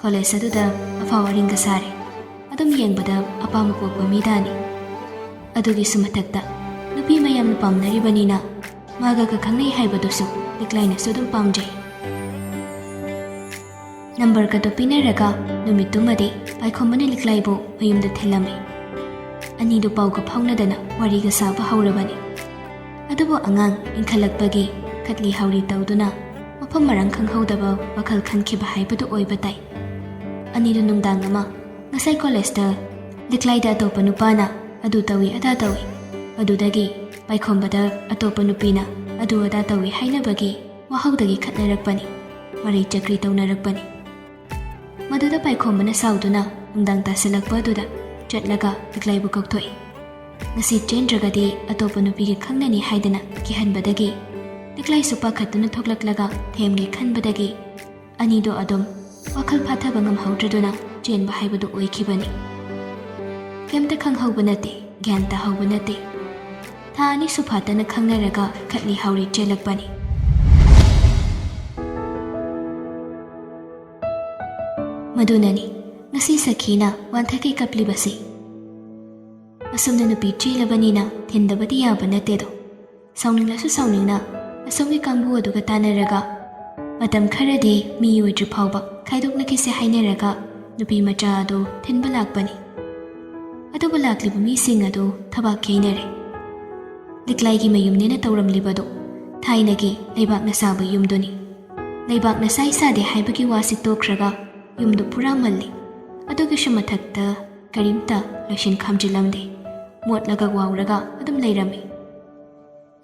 ꯀꯣꯂꯦꯖ ꯑꯗꯨꯗ ꯑꯐꯥꯎ ꯑꯔꯤꯡꯒ ꯁꯥꯔꯦ. ꯑꯗꯨꯝ ꯌꯦꯡꯕꯗ ꯑꯄꯥꯝꯕ ꯄꯣꯛꯄ ꯃꯤꯗꯥꯅꯤ. ꯑꯗꯨꯒꯤꯁꯨ ꯃꯊꯛꯇ ꯅꯨꯄꯤ ꯃꯌꯥꯝꯅ ꯄꯥꯝꯅꯔꯤꯕꯅꯤꯅ ꯃꯥꯒ ꯈꯪꯅꯩ ꯍꯥꯏꯕꯗꯨꯁꯨ ꯂꯤꯛꯂꯥꯏꯅꯁꯨ ꯑꯗꯨꯝ ꯄꯥꯝꯖꯩ. ꯅꯝꯕꯔꯒꯗꯣ ꯄꯤꯅꯔꯒ ꯅꯨꯃꯤꯠꯇꯨꯃꯗꯤ ꯄꯥꯏꯈꯣꯝꯕꯅ ꯂꯤꯛꯂꯥꯏꯕꯨ ꯃꯌꯨꯝꯗ ꯊꯤꯜꯂꯝꯃꯤ. ꯑꯅꯤꯗꯨ ꯄꯥꯎꯒ ꯐꯥꯎꯅꯗꯅ ꯋꯥꯔꯤꯒ ꯁꯥꯕ ꯍꯧꯔꯕꯅꯤ. ꯑꯗꯨꯕꯨ ꯑꯉꯥꯡ ꯏꯟꯈꯠꯂꯛꯄꯒꯤ ꯈꯠꯂꯤ ꯍꯥꯎꯔꯤ ꯇꯧꯗꯨꯅ ꯃꯐꯝ ꯃꯔꯥꯡ ꯈꯪꯍꯧꯗꯕ ꯋꯥꯈꯜ ꯈꯟꯈꯤꯕ ꯍꯥꯏꯕꯗꯨ ꯑꯣꯏꯕ ꯇꯥꯏ. ꯑꯅꯤꯗꯨ ꯅꯨꯡꯗꯥꯡ ꯑꯃ ꯉꯁꯥই ꯀꯣꯂꯦꯖꯇ ꯂꯤꯛꯂꯥꯏꯗ ꯑꯇꯣꯞꯄ ꯅꯨꯄꯥꯅ ꯑꯗꯨ ꯇꯧꯏ ꯑꯗꯥ ꯇꯧꯏ, ꯑꯗꯨꯗꯒꯤ ꯄꯥꯏꯈꯣꯝꯕꯗ ꯑꯇꯣꯞꯄ ꯅꯨꯄꯤꯅ ꯑꯗꯨ ꯑꯗꯥ ꯇꯧꯏ ꯍꯥꯏꯅꯕꯒꯤ ꯋꯥꯍꯧꯗꯒꯤ ꯈꯠꯅꯔꯛꯄꯅꯤ. ꯃꯔꯩ ꯆꯀ꯭ꯔꯤ ꯇꯧꯅꯔꯛꯄꯅꯤ. ꯃꯗꯨꯗ ꯄꯥꯏꯈꯣꯝꯕꯅ ꯁꯥꯎꯗꯨꯅ ꯅꯨꯡꯗꯥꯡ ꯇꯥꯁꯤꯜꯂꯛꯄ ꯑꯗꯨꯗ ꯆꯠꯂꯒ ꯂꯤꯛꯂꯥꯏꯕꯨ ꯀꯧꯊꯣꯛꯏ. ꯉꯁꯤ ꯆꯦꯟꯗ꯭ꯔꯒꯗꯤ ꯑꯇꯣꯞꯄ ꯅꯨꯄꯤꯒ ꯈꯪꯅꯅꯤ ꯍꯥꯏꯗꯅ ꯀꯤꯍꯟꯕꯗꯒꯤ ꯂꯤꯛꯂꯥꯏꯁꯨ ꯄꯥꯈꯠꯇꯨꯅ ꯊꯣꯛꯂꯛꯂꯒ ꯊꯦꯝꯒꯦ ꯈꯟꯕꯗꯒꯤ ꯑꯅꯤꯗꯣ ꯑꯗꯨꯝ ꯋꯥꯈꯜ ꯐꯥꯊꯕ ꯉꯝꯍꯧꯗ꯭ꯔꯗꯨꯅ ꯆꯦꯟꯕ ꯍꯥꯏꯕꯗꯨ ꯑꯣꯏꯈꯤꯕꯅꯤ. ꯀꯩꯝꯇ ꯈꯪꯍꯧꯕ ꯅꯠꯇꯦ, ꯒ꯭ꯌꯥꯟ ꯇꯥꯍꯧꯕ ꯅꯠꯇꯦ. ꯊꯥ 2 ꯁꯨꯐꯥꯠꯇꯅ ꯈꯪꯅꯔꯒ ꯈꯠꯂꯤ ꯍꯥꯎꯔꯤ ꯆꯦꯜꯂꯛꯄꯅꯤ. ꯃꯗꯨꯅꯅꯤ ꯉꯁꯤ ꯁꯈꯤꯅ ꯋꯥꯟꯊꯈꯩ ꯀꯞꯂꯤꯕꯁꯤ. ꯑꯁꯨꯝꯅ ꯅꯨꯄꯤ ꯆꯦꯜꯂꯕꯅꯤꯅ ꯊꯤꯟꯗꯕꯗꯤ ꯌꯥꯕ ꯅꯠꯇꯦꯗꯣ. ꯁꯥꯎꯅꯤꯡꯂꯁꯨ ꯁꯥꯎꯅꯤꯡꯅ ꯑꯁꯣꯝꯒꯤ ꯀꯥꯡꯕꯨ ꯑꯗꯨꯒ ꯇꯥꯟꯅꯔꯒ ꯃꯇꯝ ꯈꯔꯗꯤ ꯃꯤ ꯑꯣꯏꯗ꯭ꯔꯤ ꯐꯥꯎꯕ ꯈꯥꯏꯗꯣꯛꯅꯈꯤꯁꯦ ꯍꯥꯏꯅꯔꯒ ꯅꯨꯄꯤ ꯃꯆꯥ ꯑꯗꯨ ꯊꯤꯟꯕ ꯂꯥꯛꯄꯅꯤ. ꯑꯗꯨꯕꯨ ꯂꯥꯛꯂꯤꯕ ꯃꯤꯁꯤꯡ ꯑꯗꯨ ꯊꯕꯛ ꯈꯦꯅꯔꯦ꯫ ꯂꯤꯛꯂꯥꯏꯒꯤ ꯃꯌꯨꯝꯅꯦꯅ ꯇꯧꯔꯝꯂꯤꯕꯗꯨ ꯊꯥꯏꯅꯒꯤ ꯂꯩꯕꯥꯛꯅ ꯁꯥꯕ ꯌꯨꯝꯗꯨꯅꯤ꯫ ꯂꯩꯕꯥꯛꯅ ꯁꯥꯏ ꯁꯥꯗꯦ ꯍꯥꯏꯕꯒꯤ ꯋꯥꯁꯤ ꯇꯣꯛꯈ꯭ꯔꯒ ꯌꯨꯝꯗꯨ ꯄꯨꯔꯥ ꯃꯜꯂꯤ꯫ ꯑꯗꯨꯒꯤꯁꯨ ꯃꯊꯛꯇ ꯀꯔꯤꯝꯇ ꯂꯣꯏꯁꯤꯟ ꯈꯥꯝꯖꯤꯜꯂꯝꯗꯦ꯫ ꯃꯣꯠꯂꯒ ꯋꯥꯎꯔꯒ ꯑꯗꯨꯝ ꯂꯩꯔꯝꯃꯤ꯫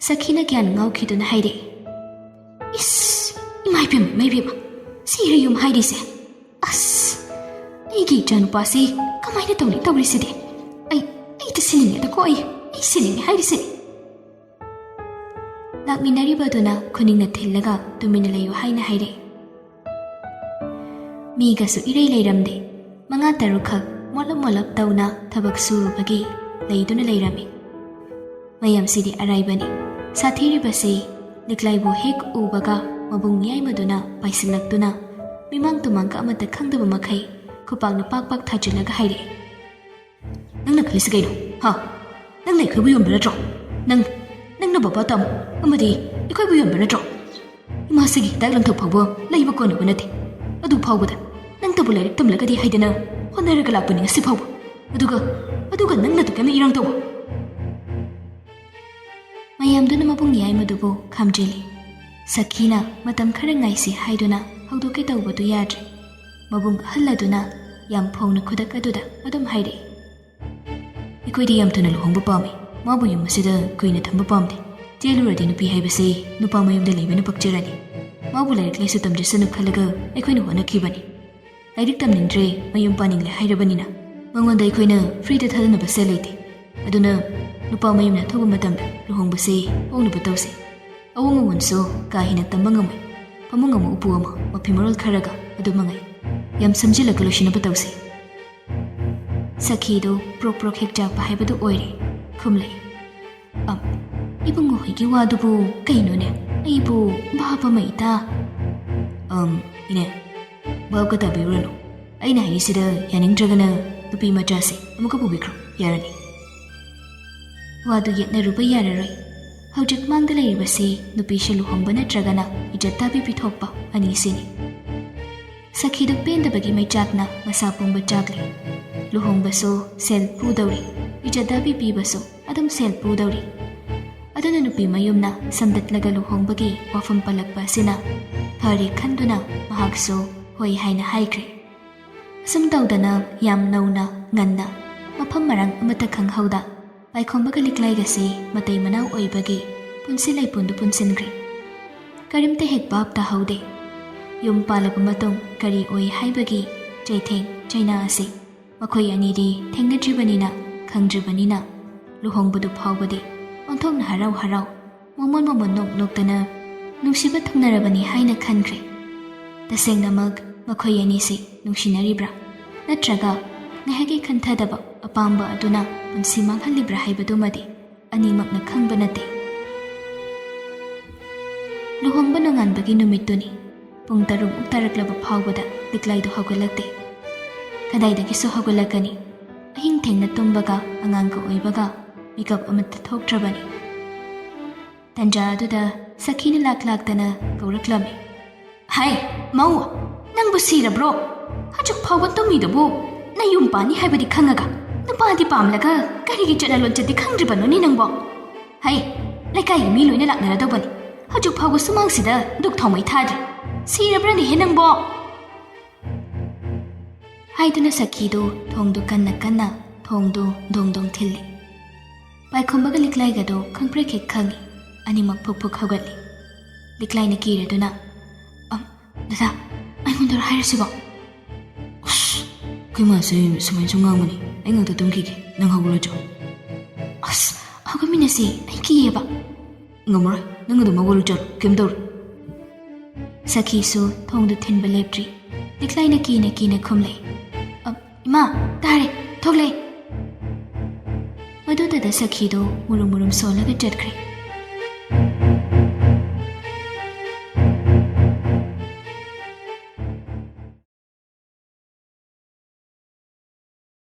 ꯁꯈꯤꯅ ꯒ꯭ꯌꯥꯟ ꯉꯥꯎꯈꯤꯗꯨꯅ ꯍꯥꯏꯔꯛꯏ, "ꯏꯁ, ꯏꯃꯥꯏꯕꯦꯝꯃ, ꯁꯤꯔ ꯌꯨꯝ ꯍꯥꯏꯔꯤꯁꯦ? ꯑꯁ, ꯑꯩꯒꯤ ꯏꯆꯥꯅꯨꯄꯥꯁꯤ ꯀꯃꯥꯏꯅ ꯇꯧꯅꯤ ꯇꯧꯔꯤꯁꯤꯗꯤ? ꯑꯩꯗꯤ ꯁꯤꯅꯤꯡꯉꯦꯗꯀꯣ, ꯑꯩ ꯁꯤꯅꯤꯡꯉꯦ ꯍꯥꯏꯔꯤꯁꯤꯅꯤ." ꯂꯥꯛꯃꯤꯟꯅꯔꯤꯕꯗꯨꯅ ꯈꯨꯅꯤꯡꯅ ꯊꯤꯜꯂꯒ ꯇꯨꯃꯤꯟꯅ ꯂꯩꯌꯨ ꯍꯥꯏꯅ ꯍꯥꯏꯔꯛꯏ꯫ ꯃꯤꯒꯁꯨ ꯏꯔꯩ ꯂꯩꯔꯝꯗꯦ꯫ 5-6 ꯈꯛ ꯃꯣꯠꯂꯞ ꯇꯧꯅ ꯊꯕꯛ ꯁꯨꯔꯨꯕꯒꯤ ꯂꯩꯗꯨꯅ ꯂꯩꯔꯝꯃꯤ꯫ ꯃꯌꯥꯝꯁꯤꯗꯤ ꯑꯔꯥꯏꯕꯅꯤ꯫ ꯁꯥꯊꯤꯔꯤꯕꯁꯤ ꯂꯤꯛꯂꯥꯏꯕꯨ ꯍꯦꯛ ꯎꯕꯒ ꯃꯕꯨꯡ ꯌꯥꯏꯃꯗꯨꯅ ꯄꯥꯏꯁꯤꯜꯂꯛꯇꯨꯅ ꯃꯤꯃꯥꯡ ꯇꯨꯃꯥꯡꯒ ꯑꯃꯠꯇ ꯈꯪꯗꯕ ꯃꯈꯩ ꯈꯨꯄꯥꯛꯅ ꯄꯥꯛ ꯊꯥꯖꯤꯜꯂꯒ ꯍꯥꯏꯔꯛꯏ, "ꯅꯪꯅ ꯈꯜꯂꯤꯁꯤ ꯀꯩꯅꯣ? ꯅꯪꯅ ꯑꯩꯈꯣꯏꯕꯨ ꯌꯣꯟꯕ ꯅꯠꯇ꯭ꯔꯣ? ꯅꯪꯅ ꯕꯕꯥ ꯇꯥꯃꯣ ꯑꯃꯗꯤ ꯑꯩꯈꯣꯏꯕꯨ ꯌꯣꯟꯕ ꯅꯠꯇ꯭ꯔꯣ? ꯏꯃꯥꯁꯤꯒꯤ ꯍꯤꯗꯥꯛ ꯂꯥꯡꯊꯛ ꯐꯥꯎꯕ ꯂꯩꯕ ꯀꯣꯟꯅꯕ ꯅꯠꯇꯦ꯫ ꯑꯗꯨ ꯐꯥꯎꯕꯗ ꯅꯪꯇꯕꯨ ꯂꯥꯏꯔꯤꯛ ꯇꯝꯂꯒꯗꯤ ꯍꯥꯏꯗꯅ ꯍꯣꯠꯅꯔꯒ ꯂꯥꯛꯄꯅꯤ ꯉꯁꯤ ꯐꯥꯎꯕ꯫ ꯑꯗꯨꯒ ꯅꯪꯅ ꯑꯗꯨꯛꯌꯥꯝꯅ ꯏꯔꯥꯡ ꯇꯧꯕ." ꯃꯌꯥꯝꯗꯨꯅ ꯃꯕꯨꯡ ꯌꯥꯏꯃꯗꯨꯕꯨ ꯈꯥꯝꯖꯤꯜꯂꯤ꯫ ꯁꯈꯤꯅ ꯃꯇꯝ ꯈꯔ ꯉꯥꯏꯁꯤ ꯍꯥꯏꯗꯨꯅ ꯍꯧꯗꯣꯛꯀꯦ ꯇꯧꯕꯗꯨ ꯌꯥꯗ꯭ꯔꯦ꯫ ꯃꯕꯨꯡ ꯑꯍꯜ ꯑꯗꯨꯅ ꯌꯥꯝ ꯐꯧꯅ ꯈꯨꯗꯛ ꯑꯗꯨꯗ ꯑꯗꯨꯝ ꯍꯥꯏꯔꯛꯏ, "ꯑꯩꯈꯣꯏꯗꯤ ꯌꯥꯝ ꯊꯨꯅ ꯂꯨꯍꯣꯡꯕ ꯄꯥꯝꯃꯤ꯫ ꯃꯥꯕꯨ ꯌꯨꯝ ꯑꯁꯤꯗ ꯀꯨꯏꯅ ꯊꯝꯕ ꯄꯥꯝꯗꯦ꯫ ꯆꯦꯜꯂꯨꯔꯗꯤ ꯅꯨꯄꯤ ꯍꯥꯏꯕꯁꯤ ꯅꯨꯄꯥ ꯃꯌꯨꯝꯗ ꯂꯩꯕꯅ ꯄꯛꯆꯔꯅꯤ꯫ ꯃꯥꯕꯨ ꯂꯥꯏꯔꯤꯛ ꯂꯥꯏꯁꯨ ꯇꯝꯖꯁꯅꯨ ꯈꯜꯂꯒ ꯑꯩꯈꯣꯏꯅ ꯍꯣꯠꯅꯈꯤꯕꯅꯤ꯫ ꯂꯥꯏꯔꯤꯛ ꯇꯝꯅꯤꯡꯗ꯭ꯔꯦ, ꯃꯌꯨꯝ ꯄꯥꯅꯤꯡꯂꯦ ꯍꯥꯏꯔꯕꯅꯤꯅ ꯃꯉꯣꯟꯗ ꯑꯩꯈꯣꯏꯅ ꯐ꯭ꯔꯤꯗ ꯊꯥꯗꯅꯕ ꯁꯦꯜ ꯂꯩꯇꯦ꯫ ꯑꯗꯨꯅ ꯅꯨꯄꯥ ꯃꯌꯨꯝꯅ ꯑꯊꯨꯕ ꯃꯇꯝꯗ ꯂꯨꯍꯣꯡꯕꯁꯤ ꯍꯣꯡꯅꯕ ꯇꯧꯁꯤ꯫ ꯑꯋꯣꯡ ꯑꯋꯣꯟꯁꯨ ꯀꯥ ꯍꯦꯟꯅ ꯇꯝꯕ ꯉꯝꯃꯣꯏ꯫ ꯐꯃꯨꯡ ꯑꯃ ꯎꯄꯨ ꯑꯃ ꯃꯐꯤ ꯃꯔꯣꯜ ꯈꯔꯒ ꯑꯗꯨ ꯃꯉꯥꯏ꯫ ꯌꯥꯝ ꯁꯝꯖꯤꯜꯂꯒ ꯂꯣꯏꯁꯤꯟꯅꯕ ꯇꯧꯁꯤ." ꯁꯈꯤꯗꯨ ꯄ꯭ꯔꯣꯛ ꯍꯦꯛ ꯆꯥꯛꯄ ꯍꯥꯏꯕꯗꯨ ꯑꯣꯏꯔꯦ꯫ ꯈꯨꯝꯂꯛꯏ, "ꯏꯕꯨꯡꯉꯣ ꯍꯣꯏꯒꯤ ꯋꯥꯗꯨꯕꯨ ꯀꯩꯅꯣꯅꯦ? ꯑꯩꯕꯨ ꯚꯥꯞ ꯑꯃ ꯏꯇꯥ." "ꯏꯅꯦ, ꯚꯥꯞꯀ ꯇꯥꯕꯤꯔꯨꯔꯅꯨ꯫ ꯑꯩꯅ ꯍꯥꯏꯔꯤꯁꯤꯗ ꯌꯥꯅꯤꯡꯗ꯭ꯔꯒꯅ ꯅꯨꯄꯤ ꯃꯆꯥꯁꯤ ꯑꯃꯨꯛꯀ ꯄꯨꯕꯤꯈ꯭ꯔꯣ, ꯌꯥꯔꯅꯤ." ꯋꯥꯗꯨ ꯌꯦꯠꯅꯔꯨꯕ ꯌꯥꯔꯔꯣꯏ꯫ ꯍꯧꯖꯤꯛ ꯃꯥꯡꯗ ꯂꯩꯔꯤꯕꯁꯤ ꯅꯨꯄꯤꯁꯨ ꯂꯨꯍꯣꯡꯕ ꯅꯠꯇ꯭ꯔꯒꯅ ꯏꯖꯠ ꯇꯥꯕꯤ ꯄꯤꯊꯣꯛꯄ ꯑꯅꯤꯁꯤꯅꯤ꯫ ꯁꯈꯤꯗꯨ ꯄꯦꯟꯗꯕꯒꯤ ꯃꯩꯆꯥꯛꯅ ꯃꯁꯥ ꯄꯨꯝꯕ ꯆꯥꯛꯂꯤ꯫ ꯂꯨꯍꯣꯡꯕꯁꯨ ꯁꯦꯜ ꯄꯨꯗꯧꯔꯤ, ꯏꯖꯠ ꯇꯥꯕꯤ ꯄꯤꯕꯁꯨ ꯑꯗꯨꯝ ꯁꯦꯜ ꯄꯨꯗꯧꯔꯤ꯫ ꯑꯗꯨꯅ ꯅꯨꯄꯤ ꯃꯌꯨꯝꯅ ꯁꯝꯗꯠꯂꯒ ꯂꯨꯍꯣꯡꯕꯒꯤ ꯋꯥꯐꯝ ꯄꯜꯂꯛꯄ ꯑꯁꯤꯅ ꯐꯔꯦ ꯈꯟꯗꯨꯅ ꯃꯍꯥꯛꯁꯨ ꯍꯣꯏ ꯍꯥꯏꯅ ꯍꯥꯏꯈ꯭ꯔꯦ꯫ ꯑꯁꯨꯝ ꯇꯧꯗꯅ ꯌꯥꯝ ꯅꯧꯅ ꯉꯟꯅ ꯃꯐꯝ ꯃꯔꯥꯡ ꯑꯃꯠꯇ ꯈꯪꯍꯧꯗ ꯄꯥꯏꯈꯣꯝꯕꯒ ꯂꯤꯛꯂꯥꯏꯒꯁꯤ ꯃꯇꯩ ꯃꯅꯥꯎ ꯑꯣꯏꯕꯒꯤ ꯄꯨꯟꯁꯤ ꯂꯩꯄꯨꯟꯗꯨ ꯄꯨꯟꯁꯤꯟꯈ꯭ꯔꯦ꯫ ꯀꯔꯤꯝꯇ ꯍꯦꯛ ꯚꯥꯞ ꯇꯥꯍꯧꯗꯦ꯫ ꯌꯨꯝ ꯄꯥꯜꯂꯕ ꯃꯇꯨꯡ ꯀꯔꯤ ꯑꯣꯏ ꯍꯥꯏꯕꯒꯤ ꯆꯩꯊꯦꯡ ꯆꯩꯅꯥ ꯑꯁꯤ ꯃꯈꯣꯏ ꯑꯅꯤꯗꯤ ꯊꯦꯡꯅꯗ꯭ꯔꯤꯕꯅꯤꯅ ꯈꯪꯗ꯭ꯔꯤꯕꯅꯤꯅ ꯂꯨꯍꯣꯡꯕꯗꯨ ꯐꯥꯎꯕꯗꯤ ꯑꯣꯟꯊꯣꯛꯅ ꯍꯔꯥꯎ ꯃꯣꯃꯣꯟ ꯅꯣꯛꯇꯅ ꯅꯨꯡꯁꯤꯕ ꯊꯨꯡꯅꯔꯕꯅꯤ ꯍꯥꯏꯅ ꯈꯟꯈ꯭ꯔꯦ꯫ ꯇꯁꯦꯡꯅꯃꯛ ꯃꯈꯣꯏ ꯑꯅꯤꯁꯤ ꯅꯨꯡꯁꯤꯅꯔꯤꯕ꯭ꯔꯥ ꯅꯠꯇ꯭ꯔꯒ ꯉꯥꯏꯍꯥꯛꯀꯤ ꯈꯟꯊꯗꯕ ꯑꯄꯥꯝꯕ ꯑꯗꯨꯅ ꯄꯨꯟꯁꯤ ꯃꯥꯡꯍꯜꯂꯤꯕ꯭ꯔꯥ ꯍꯥꯏꯕꯗꯨꯃꯗꯤ ꯑꯅꯤꯃꯛꯅ ꯈꯪꯕ ꯅꯠꯇꯦ꯫ ꯂꯨꯍꯣꯡꯕ ꯅꯣꯡꯉꯥꯟꯕꯒꯤ ꯅꯨꯃꯤꯠꯇꯨꯅꯤ꯫ ꯄꯨꯡ 6 ꯇꯥꯔꯛꯂꯕ ꯐꯥꯎꯕꯗ ꯂꯤꯛꯂꯥꯏꯗꯨ ꯍꯧꯒꯠꯂꯛꯇꯦ꯫ ꯀꯗꯥꯏꯗꯒꯤꯁꯨ ꯍꯧꯒꯠꯂꯛꯀꯅꯤ? ꯑꯍꯤꯡ ꯊꯦꯡꯅ ꯇꯨꯝꯕꯒ ꯑꯉꯥꯡꯒ ꯑꯣꯏꯕꯒ ꯃꯤꯀꯞ ꯑꯃꯠꯇ ꯊꯣꯛꯇ꯭ꯔꯕꯅꯤ꯫ ꯇꯟꯖꯥ ꯑꯗꯨꯗ ꯁꯈꯤꯅ ꯂꯥꯛꯇꯅ ꯀꯧꯔꯛꯂꯝꯃꯤ, "ꯍꯥꯏ ꯃꯧ, ꯅꯪꯕꯨ ꯁꯤꯔꯕ꯭ꯔꯣ? ꯍꯧꯖꯤꯛ ꯐꯥꯎꯕ ꯇꯨꯝꯃꯤꯗꯨꯕꯨ ꯅꯌꯨꯝ ꯄꯥꯅꯤ ꯍꯥꯏꯕꯗꯤ ꯈꯪꯉꯒ ꯅꯨꯄꯥꯗꯤ ꯄꯥꯝꯂꯒ ꯀꯔꯤꯒꯤ ꯆꯠꯅ ꯂꯣꯟꯆꯠꯇꯤ ꯈꯪꯗ꯭ꯔꯤꯕꯅꯣꯅꯦ ꯅꯪꯕꯣ? ꯍꯩ, ꯂꯩꯀꯥꯏꯒꯤ ꯃꯤ ꯂꯣꯏꯅ ꯂꯥꯛꯅꯔꯗꯧꯕꯅꯤ꯫ ꯍꯧꯖꯤꯛ ꯐꯥꯎꯕ ꯁꯨꯃꯥꯡꯁꯤꯗ ꯗꯨꯛ ꯊꯥꯎꯃꯩ ꯊꯥꯗ꯭ꯔꯤ꯫ ꯁꯤꯔꯕ꯭ꯔꯅꯦꯍꯦ ꯅꯪꯕꯣ?" ꯍꯥꯏꯗꯨꯅ ꯁꯈꯤꯗꯨ ꯊꯣꯡꯗꯨ ꯀꯟꯅ ꯊꯣꯡꯗꯨ ꯗꯣꯡ ꯊꯤꯜꯂꯤ꯫ ꯄꯥꯏꯈꯣꯝꯕꯒ ꯂꯤꯛꯂꯥꯏꯒꯗꯣ ꯈꯪꯄ꯭ꯔꯦꯛ ꯍꯦꯛ ꯈꯪꯉꯤ꯫ ꯑꯅꯤꯃꯛ ꯐꯨꯛ ꯍꯧꯒꯠꯂꯤ꯫ ꯂꯤꯛꯂꯥꯏꯅ ꯀꯤꯔꯗꯨꯅ, "ꯗꯗꯥ, ꯑꯩꯉꯣꯟꯗꯔ ꯍꯥꯏꯔꯤꯁꯤꯕꯣ?" "ꯑꯩꯈꯣꯏ ꯃꯥꯁꯦ ꯁꯨꯃꯥꯏꯅꯁꯨ ꯉꯥꯡꯕꯅꯤ꯫ ꯑꯩ ꯉꯥꯛꯇ ꯇꯨꯝꯈꯤꯒꯦ, ꯅꯪ ꯍꯧꯒꯠꯂꯣꯏꯗ꯭ꯔꯣ?" "ꯍꯧꯒꯠꯃꯤꯟꯅꯁꯤ, ꯑꯩ ꯀꯤꯌꯦꯕ." "ꯉꯝꯃꯔꯣꯏ, ꯅꯪ ꯑꯗꯨꯝ ꯍꯧꯒꯠꯂꯣ, ꯆꯠꯂꯣ, ꯀꯩꯝ ꯇꯧꯔꯣꯏ." ꯁꯈꯤꯁꯨ ꯊꯣꯡꯗꯨ ꯊꯤꯟꯕ ꯂꯦꯞꯇ꯭ꯔꯤ꯫ ꯂꯤꯛꯂꯥꯏꯅ ꯀꯤꯅ ꯈꯨꯝꯂꯛꯏ, "ꯏꯃꯥ, ꯇꯥꯔꯦ, ꯊꯣꯛꯂꯛꯑꯦ." ꯃꯗꯨꯗ ꯁꯈꯤꯗꯨ ꯃꯨꯔꯨꯝ ꯁꯣꯜꯂꯒ ꯆꯠꯈ꯭ꯔꯦ꯫